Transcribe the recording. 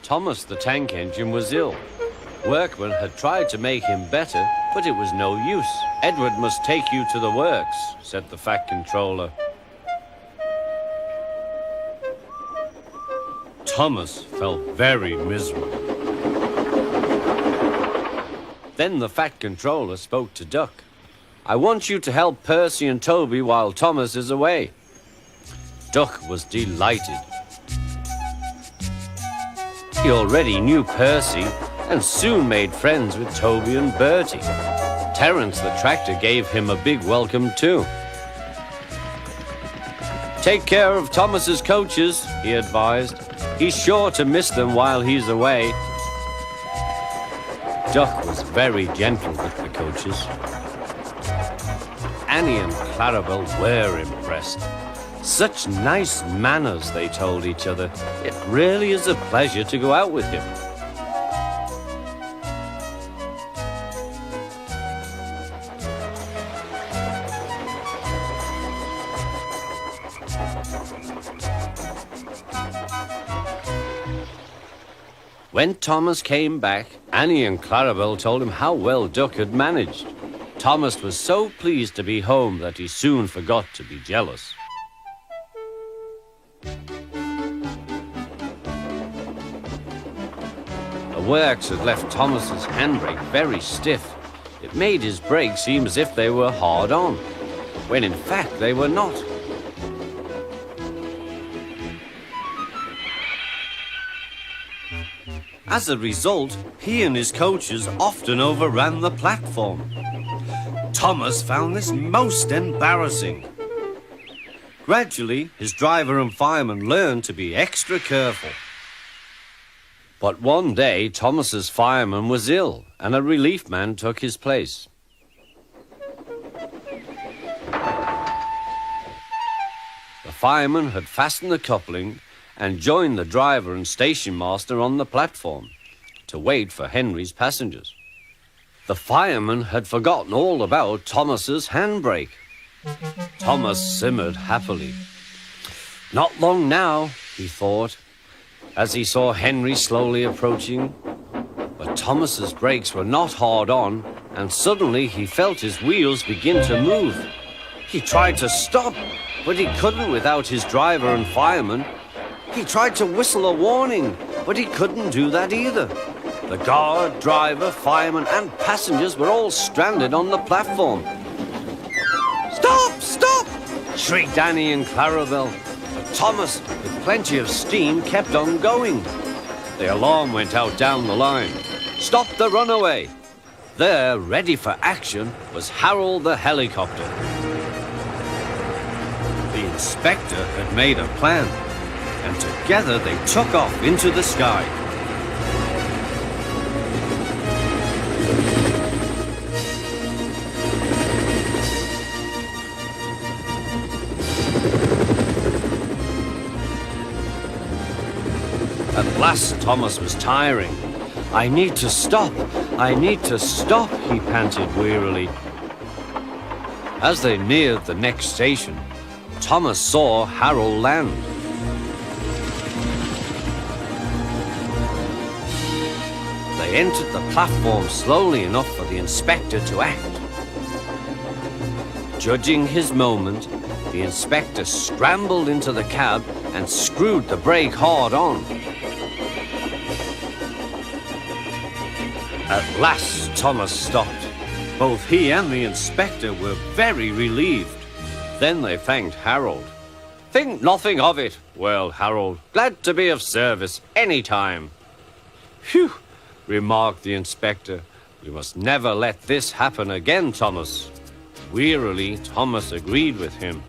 Thomas the tank engine was ill. Workmen had tried to make him better, but it was no use. Edward must take you to the works, said the Fat Controller. Thomas felt very miserable. Then the Fat Controller spoke to Duck. I want you to help Percy and Toby while Thomas is away. Duck was delighted. He already knew Percy and soon made friends with Toby and Bertie. Terence the tractor gave him a big welcome too. Take care of Thomas's coaches, he advised. He's sure to miss them while he's away. Duck was very gentle with the coaches. Annie and Clarabel were impressed. Such nice manners, they told each other. It really is a pleasure to go out with him. When Thomas came back, Annie and Clarabel told him how well Duck had managed. Thomas was so pleased to be home that he soon forgot to be jealous. The works had left Thomas's handbrake very stiff. It made his brakes seem as if they were hard on, when in fact they were not. As a result, he and his coaches often overran the platform. Thomas found this most embarrassing. Gradually, his driver and fireman learned to be extra careful. But one day, Thomas's fireman was ill, and a relief man took his place. The fireman had fastened the coupling and joined the driver and station master on the platform to wait for Henry's passengers. The fireman had forgotten all about Thomas's handbrake. Thomas simmered happily. Not long now, he thought, as he saw Henry slowly approaching. But Thomas's brakes were not hard on, and suddenly he felt his wheels begin to move. He tried to stop, but he couldn't without his driver and fireman. He tried to whistle a warning, but he couldn't do that either. The guard, driver, fireman, and passengers were all stranded on the platform. Stop! Stop! Shrieked Annie and Clarabel. But Thomas, with plenty of steam, kept on going. The alarm went out down the line. Stop the runaway! There, ready for action, was Harold the helicopter. The inspector had made a plan, and together they took off into the sky. At last, Thomas was tiring. I need to stop, he panted wearily. As they neared the next station, Thomas saw Harold land. They entered the platform slowly enough for the inspector to act. Judging his moment, the inspector scrambled into the cab and screwed the brake hard on. At last, Thomas stopped. Both he and the inspector were very relieved. Then they thanked Harold. Think nothing of it. Well, Harold, glad to be of service any time. Phew, remarked the inspector. We must never let this happen again, Thomas. Wearily, Thomas agreed with him.